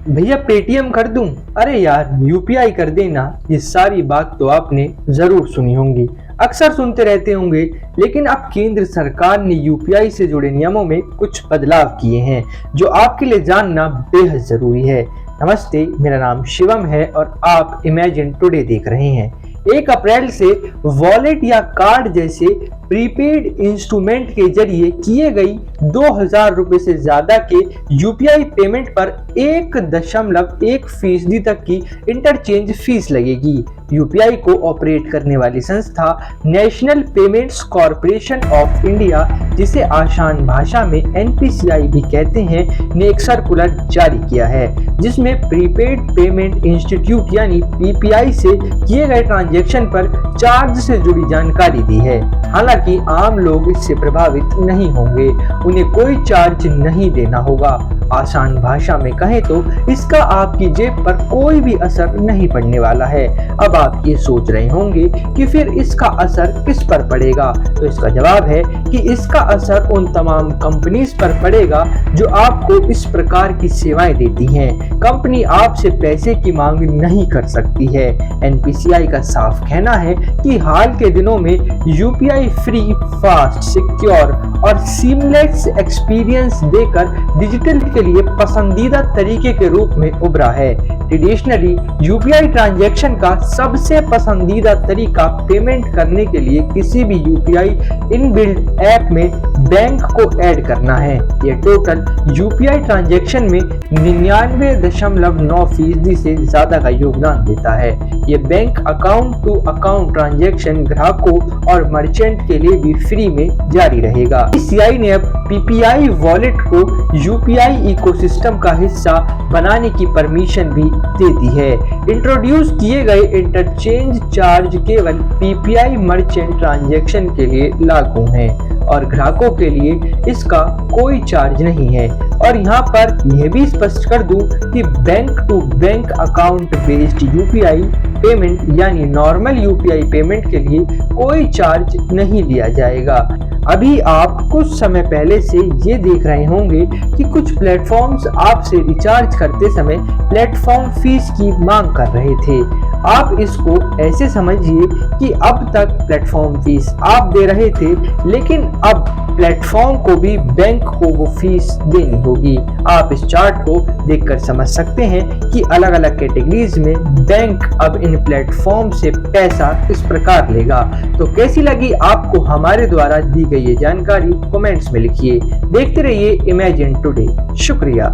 भैया पेटीएम कर दूं? अरे यार यूपीआई कर देना। ये सारी बात तो आपने जरूर सुनी होंगी, अक्सर सुनते रहते होंगे। लेकिन अब केंद्र सरकार ने यूपीआई से जुड़े नियमों में कुछ बदलाव किए हैं जो आपके लिए जानना बेहद जरूरी है। नमस्ते, मेरा नाम शिवम है और आप इमेजिन टुडे देख रहे हैं। 1 अप्रैल से वॉलेट या कार्ड जैसे प्रीपेड इंस्ट्रूमेंट के जरिए किए गई 2000 रुपए से ज्यादा के यूपीआई पेमेंट पर 1.1% तक की इंटरचेंज फीस लगेगी। यूपीआई को ऑपरेट करने वाली संस्था national payments corporation of India, जिसे आसान भाषा में एनपीसीआई भी कहते हैं, ने एक सर्कुलर जारी किया है जिसमें प्रीपेड पेमेंट इंस्टीट्यूट यानी पीपीआई से किए गए ट्रांजैक्शन पर चार्ज से जुड़ी जानकारी दी है। हालांकि आम लोग इससे प्रभावित नहीं होंगे, उन्हें कोई चार्ज नहीं देना होगा। आसान भाषा में कहें तो इसका आपकी जेब पर कोई भी असर नहीं पड़ने वाला है। अब आप ये सोच रहे होंगे कि फिर इसका असर किस पर पड़ेगा, तो इसका जवाब है कि इसका असर उन तमाम कंपनीज पर पड़ेगा जो आपको इस प्रकार की सेवाएं देती हैं। कंपनी आपसे पैसे की मांग नहीं कर सकती है। एनपीसीआई का साफ कहना है कि हाल के दिनों में यूपीआई फ्री, फास्ट, सिक्योर और सीमलेस एक्सपीरियंस देकर डिजिटल के लिए पसंदीदा तरीके के रूप में उभरा है। ट्रेडिशनली यूपीआई ट्रांजैक्शन का सबसे पसंदीदा तरीका पेमेंट करने के लिए किसी भी यूपीआई इनबिल्ट ऐप में बैंक को ऐड करना है। यह टोटल यूपीआई ट्रांजैक्शन में 99.9% से ज्यादा का योगदान देता है। यह bank account to account transaction ग्राहकों और मर्चेंट के लिए भी फ्री में जारी रहेगा। पीसीआई ने अब पीपीआई वॉलेट को यूपीआई इकोसिस्टम का हिस्सा बनाने की परमिशन भी दे दी है। इंट्रोड्यूस किए गए इंटरचेंज चार्ज केवल पीपीआई मर्चेंट ट्रांजैक्शन के लिए लागू हैं और ग्राहकों के लिए इसका कोई चार्ज नहीं है। और यहाँ पर यह भी स्पष्ट कर दूं कि bank to bank account based UPI payment यानी नॉर्मल यूपीआई पेमेंट के लिए कोई चार्ज नहीं लिया जाएगा। अभी आप कुछ समय पहले से ये देख रहे होंगे कि कुछ प्लेटफॉर्म्स आपसे रिचार्ज करते समय प्लेटफॉर्म फीस की मांग कर रहे थे। आप इसको ऐसे समझिए कि अब तक प्लेटफॉर्म फीस आप दे रहे थे, लेकिन अब प्लेटफॉर्म को भी बैंक को वो फीस देनी होगी। आप इस चार्ट को देखकर समझ सकते हैं कि अलग अलग कैटेगरीज में बैंक अब इन प्लेटफॉर्म से पैसा इस प्रकार लेगा। तो कैसी लगी आपको हमारे द्वारा दी गई ये जानकारी, कमेंट्स में लिखिए। देखते रहिए इमेजिन टुडे। शुक्रिया।